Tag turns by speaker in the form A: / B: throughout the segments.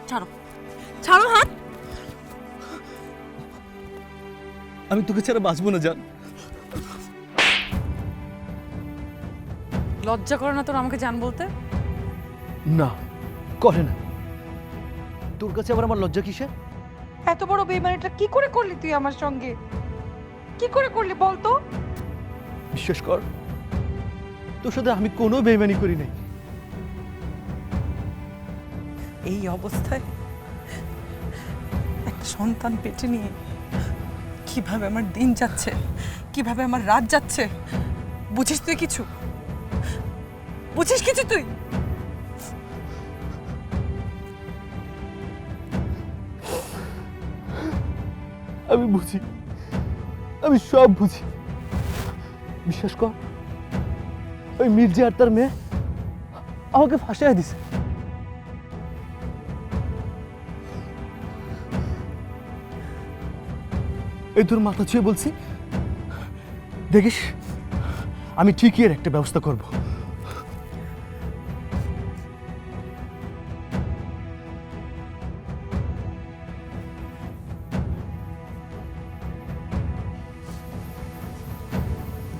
A: ছাড়ো, ছাড়ো হাত।
B: আমি তোকে ছাড়া বাঁচবো না জান।
A: লজ্জা করে না তোর আমাকে জান বলতে?
B: না করে না। তোর কাছে আবার আমার লজ্জা কিসের?
C: এত বড় বেইমানিটা কি করে করলি তুই আমার সঙ্গে? কি করে করলি বলতো?
B: বিশ্বাস কর, তোর সাথে আমি কোনো বেইমানি করি নাই।
A: এই অবস্থায় একটা সন্তান পেটে নিয়ে কিভাবে আমার দিন যাচ্ছে, কিভাবে আমার রাত যাচ্ছে, বুঝিস তুই কিছু? বুঝিস কিছু তুই?
B: আমি বুঝি, আমি সব বুঝি। বিশ্বাস কর, ওই মির্জা আর তার মেয়ে আমাকে ফাঁসাইয়া দিছে। এই তোর মাথা ছুঁয়ে বলছি, দেখিস আমি ঠিকই এর একটা ব্যবস্থা করব।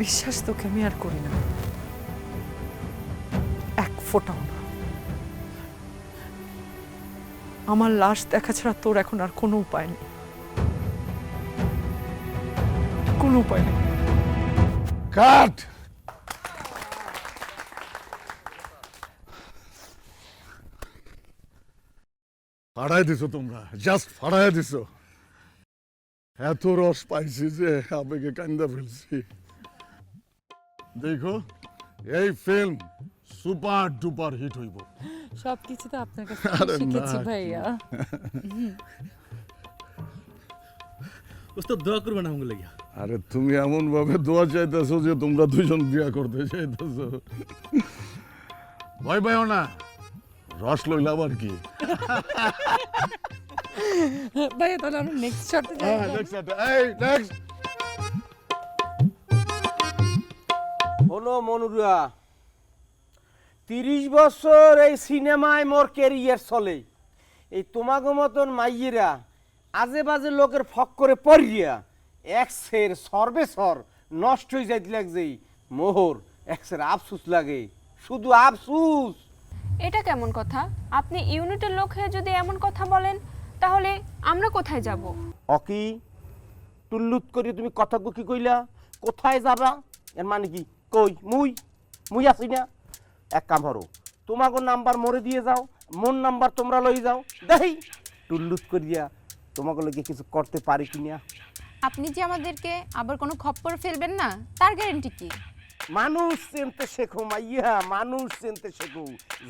A: বিশ্বাস তোকে আমি আর করি না, এক ফোঁটাও না। আমার লাশ দেখা ছাড়া তোর এখন আর কোনো উপায় নেই, কোনো উপায় নেই।
D: কাট। ফাড়াই দিছো তোমরা, জাস্ট ফাড়াই দিছো। এত রস পাইছি যে আবেগে কান্দা ফেলছি। দেখো, এই ফিল্ম সুপার ডুপার হিট হইব।
A: সবকিছু তো আপনার কাছে
D: আরে
A: শিখেছি
D: না,
A: ভাইয়া।
B: ওস্তাদ দোয়া করবেন আমাকে লাগিয়া।
D: আরে তুমি এমন ভাবে দোয়া চাইতেছো যে তোমরা দুইজন বিয়া করতে চাইতেছো। ভয় পাইও না, রস লইলা আবার কি।
A: ভাইয়া তাহলে আমরা নেক্সট শটে যাই।
D: নেক্সট।
E: হলো মনুরা, 30 বছর এই সিনেমায় মোর ক্যারিয়ার চলে। এই তোমাগো মতন মাইয়েরা আজে বাজে লোকের ফক করে পড়িয়া এক্সের সর্বেসর নষ্ট হয়ে যাইতে লাগছে। মোহর এক্সের আফসুস লাগে, শুধু আফসুস।
F: এটা কেমন কথা? আপনি ইউনিটের লোক হয়ে যদি এমন কথা বলেন তাহলে আমরা কোথায় যাব?
E: অকি টুল্লুত করে তুমি কথা কি কইলা? কোথায় যাবা এর মানে কি? কই মুই আছি না? এক কাম করো, তোমাকে নাম্বার মোরে দিয়ে যাও, মোর নাম্বার তোমরা লই যাও, দেখি টুল্লুত করিয়া তোমাকে লগে কিছু করতে পারি কিনা।
F: আপনি যে আমাদেরকে আবার কোনো খপ্পর ফেলবেন না তার গ্যারান্টি কি?
E: মানুষ চিনতে শেখো মাইয়া, মানুষ চিনতে শেখো।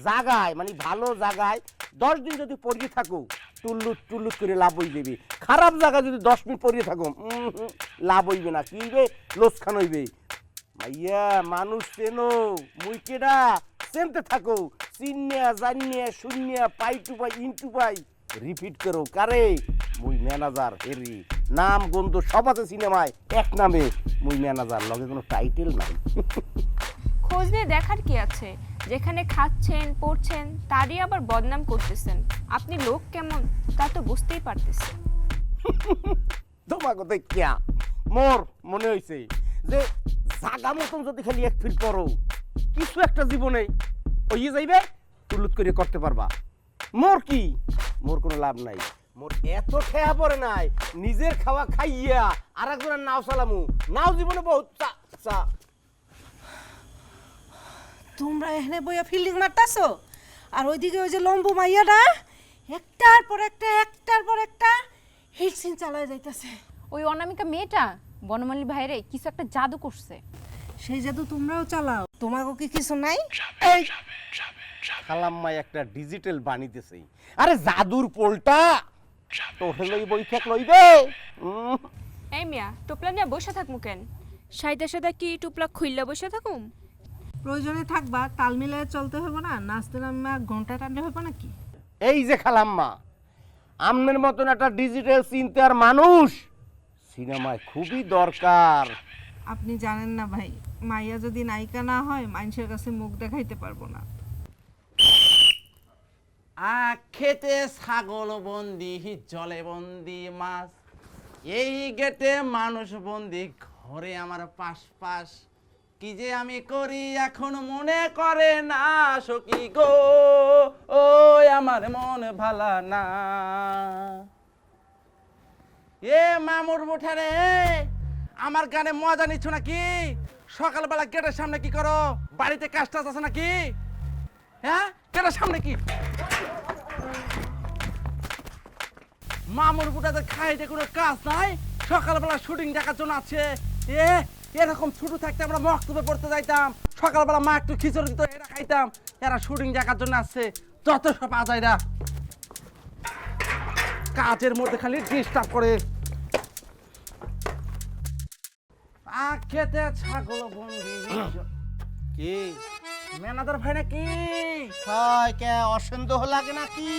E: জাগায় মানে ভালো জায়গায় 10 দিন যদি পড়িয়ে থাকো টুল্লুত করে লাভ হয়ে যাবে। খারাপ জায়গায় যদি 10 মিনিট পড়িয়ে থাকো লাভ হইবে না, কি হইবে? লোকসান হইবে। মাইয়া মানুষ চেনো, মুই কেডা চিনতে থাকো। চিনিয়া জানিয়া শুনিয়া pi two pi into pi repeat করো। কারে? মুই ম্যানেজার হেরি, নাম গন্ধ সব আছে সিনেমায়, এক নামে মুই ম্যানেজার, লগে কোনো টাইটেল নাই।
F: খোঁজ নিয়ে দেখার কি আছে? যেখানে খাচ্ছেন পড়ছেন তারই আবার বদনাম করতেছেন। আপনি লোক কেমন তা তো বুঝতেই পারতেছেন।
E: তোমাকে দেখিয়া মোর মনে হয়েছে যে জাগা মতন যদি খালি এক ফিল করো কিছু একটা জীবনে হইয়ে যাইবে, টুলুত করে করতে পারবা। মোর কি? মোর কোনো লাভ নাই। মোর এত ঠেয়া পড়ে নাই নিজের খাওয়া খাইয়া আর একজনের নাও চালামু, নাও জীবনে বহুত চা।
C: তোমরা এখানে বইয়া ফিল্ডিং মারতাছো আর ওইদিকে ওই যে লম্বু মাইয়াটা একটার পর একটা হিট সিন চালায় যাইতাছে।
F: ওই অনামিকা মেয়েটা বনমালী ভাইরে কিছু একটা জাদু করছে।
C: সেই জাদু তোমরাও চালাও? তোমাকে কি কিছু নাই?
E: খালাম্মাই একটা ডিজিটাল বানিতেছে। আরে জাদুর পোলটা তোর লই বই থাক লইবে।
F: এই মিয়া টুপলা নিয়ে বসে থাকমু কেন? সাইদা সাদা কি টুপলা খুইল্লা বসে থাকুম?
C: প্রয়োজনে থাকবা, তাল মিলায় চলতে হবে না? নাচতে নামা ঘন্টা টানলে হবে নাকি?
E: এই যে খালাম্মা, আমনের মতন একটা ডিজিটাল চিন্তার মানুষ সিনেমায় খুবই দরকার।
C: আপনি জানেন না ভাই, মাইয়া যদি নায়িকা না হয় মানুষের কাছে মুখ দেখাইতে পারবো না।
E: খেতে ছাগল বন্দি, জলে বন্দি মাছ, এই গেটে মানুষ বন্দি, ঘরে আমার পাশ পাশ, কি যে আমি করি এখন মনে করে না সখী গো, ও আমার মন ভালা না। এ মামুর মুঠা রে, আমার গানে মজা নিচ্ছ নাকি? সকালবেলা গেটের সামনে কি করো? বাড়িতে কাজ টাজ আছে নাকি? হ্যাঁ, গেটের সামনে কি? মামুর বুটাদের খাইতে কোনো কাজ নাই, সকালবেলা শুটিং দেখার জন্য আছে। এরকম ছোট থাকতে আমরা মক্তবে পড়তে যাইতাম, সকালবেলা মা একটু খিচুড়ি দিত, এরা খাইতাম। এরা শুটিং দেখার জন্য আসছে, যত সব আজাইরা কাজের মধ্যে খালি ডিস্টার্ব করে। খেতে ছাগল বন্দি। কি ম্যানেজার ভাই নাকি?
B: হয় কে অসন্দেহ লাগে নাকি?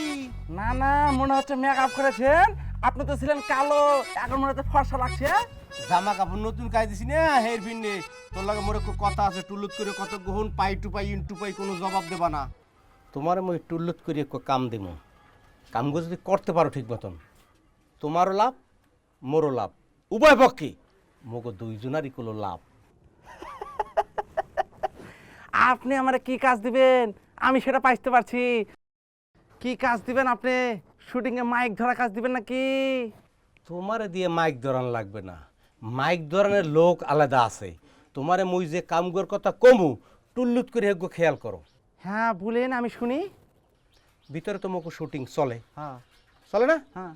E: না না, মনে হচ্ছে মেকআপ করেছেন। আপনি তো ছিলেন কালো, এখন মনে হচ্ছে ফর্সা লাগছে।
B: জামা কাপড় নতুন কাজ দিছি না, হের ভিন্নে তোর লাগে মোরে কথা আছে, টুলুত করে কত গ্রহণ পাই টু পাই ইনটু পাই কোনো জবাব দেবা না।
E: তোমার মই টুল্লুত করে কাম দেবো, কামগুলো যদি করতে পারো ঠিক মতন, তোমারও লাভ মোরও লাভ, উভয় পক্ষে মগো দুইজনারই কোনো লাভ। আপনি আমার কি কাজ দিবেন আমি সেটা পাইতে পারছি। কি কাজ দিবেন আপনি? শুটিং এ মাইক ধরা কাজ দিবেন নাকি? তোমারে দিয়ে মাইক ধরান লাগবে না, মাইক ধরানোর লোক আলাদা আছে। তোমারে মুই যে কামগুলোর কথা কমু, টুল্লুত করে একগো খেয়াল করো। হ্যাঁ বলেন, আমি শুনি। ভিতরে তো মোকে শুটিং চলে। হ্যাঁ চলে না? হ্যাঁ।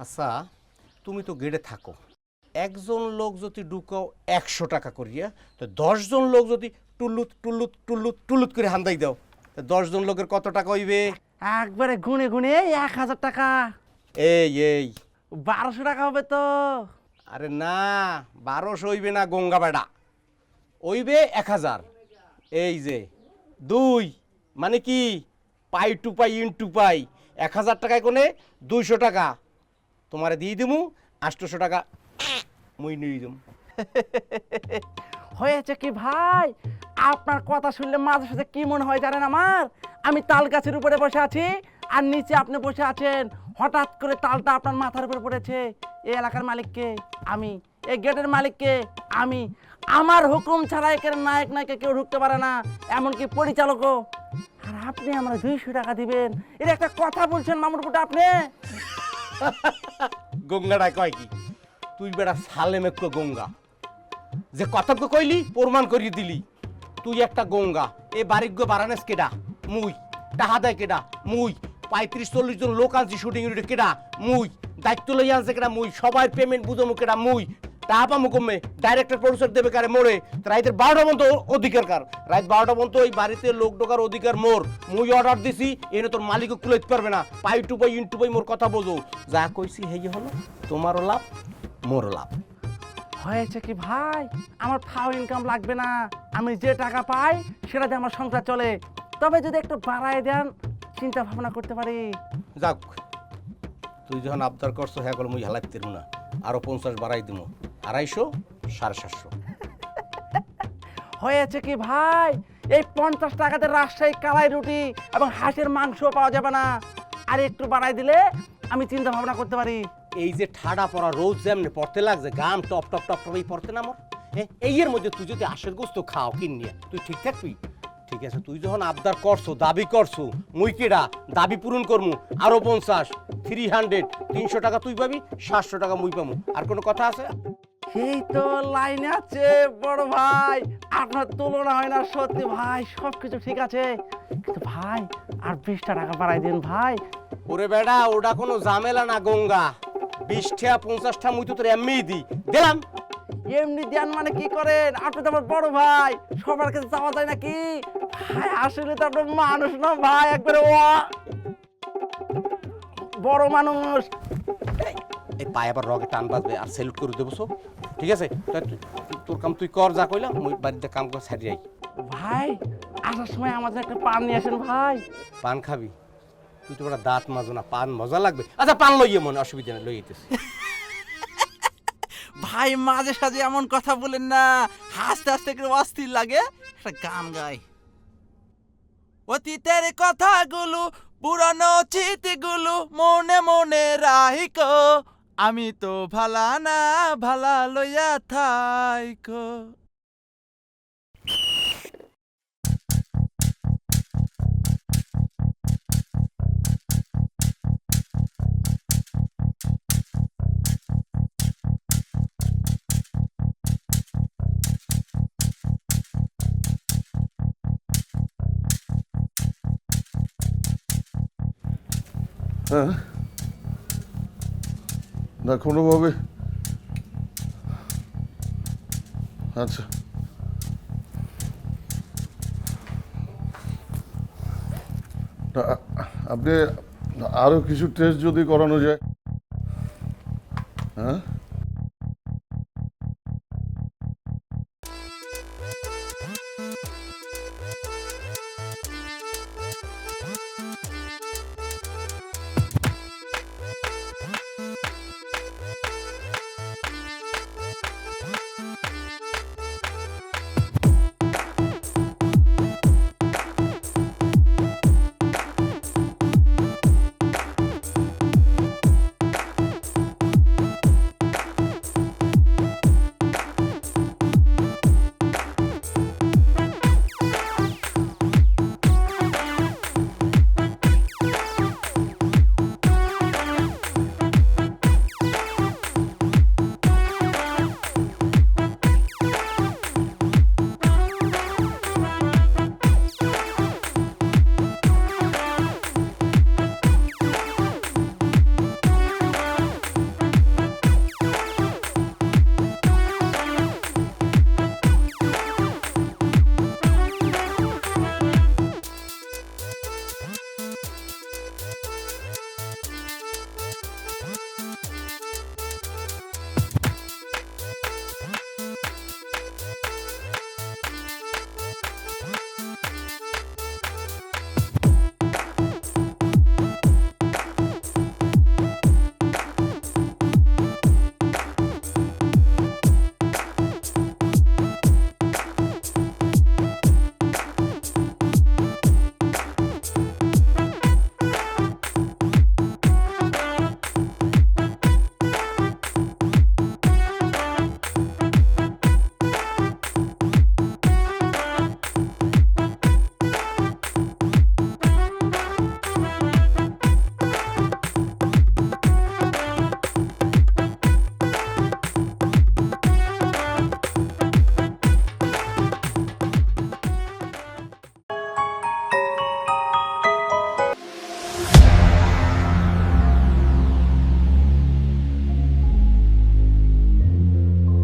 E: আচ্ছা, তুমি তো গেটে থাকো, একজন লোক যদি ঢুকাও 100 টাকা করিয়া, তো 10 জন লোক যদি টুল্লুত টুল্লুত টুল্লুত টুল্লুত করে হান্দাই দাও, তো 10 জন লোকের কত টাকা হইবে? একবারে গুনে গুনে 1000 টাকা। এই 1200 টাকা হবে তো? আরে না, 1200 হইবে না গঙ্গা বেড়া, হইবে 1000। এই যে 2 মানে কি, পাই টু পাই ইনটু পাই, 1000 টাকায় কোনে 200 টাকা তোমারে দিয়ে দিমু, 800 টাকা মুই নিয়ে দিম। হয়েছে কি ভাই, আপনার কথা শুনলে মাঝে সাথে কি মনে হয় জানেন আমার? আমি তাল গাছের উপরে বসে আছি আর নিচে আপনি বসে আছেন, হঠাৎ করে তালটা আপনার মাথার উপরে পড়েছে। এই এলাকার মালিককে আমি, এই গেটের মালিককে আমি, আমার হুকুম ছাড়া এখানে নায়ক নায়িকা কেউ ঢুকতে পারে না, এমনকি পরিচালকও। আর আপনি আমরা 200 টাকা দিবেন, এর একটা কথা বলছেন মামুর পুটা আপনি? গঙ্গাটা কয় কি, তুই বেড়া সালেম একটু গঙ্গা, যে কতজ্ঞ কইলি প্রমাণ করিয়ে দিলি। তুই একটা গঙ্গা, এ বাড়িজ্ঞ বারানেস কেডা? মুই। টাহা দেয় কেডা? মুই। 35-40 জন লোক আনছি শুটিং ইউনিটে, কেডা? মুই। দায়িত্ব লই আনছে কেডা? মুই। সবাই পেমেন্ট বুঝমু কেডা? মুই। টাহা পামু কমে, ডাইরেক্টর প্রডিউসার দেবে কারে? মোরে। রাইতের 12টা পর্যন্ত অধিকার কার? রাত 12টা পর্যন্ত ওই বাড়িতে লোক ঢোকার অধিকার মোর। মুই অর্ডার দিছি, এনে তোর মালিকও কুলাইতে পারবে না। পাই টু পাই ইনটু পাই মোর কথা বোঝো। যা কইছি হেই হলো, তোমারও লাভ মোরও লাভ। হয়েছে কি ভাই, আমার ফাও ইনকাম লাগবে না, আমি যে টাকা পাই সেটা দিয়ে আমার সংসার চলে। তবে যদি একটু বাড়ায় দেন, চিন্তা ভাবনা করতে পারি। যাক, তুই যখন আবদার করছো, হ্যাঁ গেল মুই হালাইতে না, আরো 50 বাড়াই দিব, 250, 750। হয়েছে কি ভাই, এই 50 টাকাতে রাজশাহী কালাই রুটি এবং হাঁসের মাংস পাওয়া যাবে না, আর একটু বাড়াই দিলে আমি চিন্তা ভাবনা করতে পারি। এই যে ঠাডা পড়া রোজ যেমনি পড়তে লাগছে, গাম টপ টপ টপ টপই পড়তে না আমার, এই এর মধ্যে তুই যদি আশের গোস্ত খাও কিনিয়া, তুই ঠিক থাকবি? ঠিক আছে, তুই যখন আবদার করছো, দাবি করছো, মুই কেডা দাবি পূরণ করমু, আরো 50, 300, 300 টাকা তুই পাবি, 700 টাকা মুই পাবো। আর কোনো কথা আছে? এই তো লাইনে আছে বড় ভাই, আপনার তুলনা হয় না সত্যি ভাই, সবকিছু ঠিক আছে, কিন্তু ভাই আর 20টা টাকা বাড়াই দিন ভাই। ওরে বেড়া, ওটা কোনো ঝামেলা না গঙ্গা, 20টা 50টা মুই তো তোর এমনিই দিই, দিলাম। এমনি দেন মানে কি করেন আপনি? তো আমার বড় ভাই, সবার কাছে চাওয়া যায় নাকি ভাই? আসলে তো আপনার মানুষ না ভাই, একবারে বড় মানুষ। এই পায়ে আবার রগে টান বাজবে, আর সেলুট করে দেবো। ঠিক আছে, তোর কাম তুই কর, যা কইলাম, মুই বাড়িতে কাম করে ছাড়ি যাই। ভাই আসার সময় আমাদের একটা পান নিয়ে আসেন ভাই। পান খাবি? তুই তো ওটা দাঁত মাজো না, পান মজা লাগবে। আচ্ছা পান লইয়ে, মনে অসুবিধা নেই, লই যেতেছি।
G: ভাই মাঝে সাঝে এমন কথা বলেন না, হাসতে হাসতে একটু অস্থির লাগে, একটা গান গাই। অতীতের কথাগুলো পুরানো স্মৃতিগুলো মনে মনে রাহিকো, আমি তো ভালা না ভালা লইয়া থাইকো।
D: হ্যাঁ না কোনোভাবে আচ্ছা না, আপনি আরো কিছু টেস্ট যদি করানো যায়। হ্যাঁ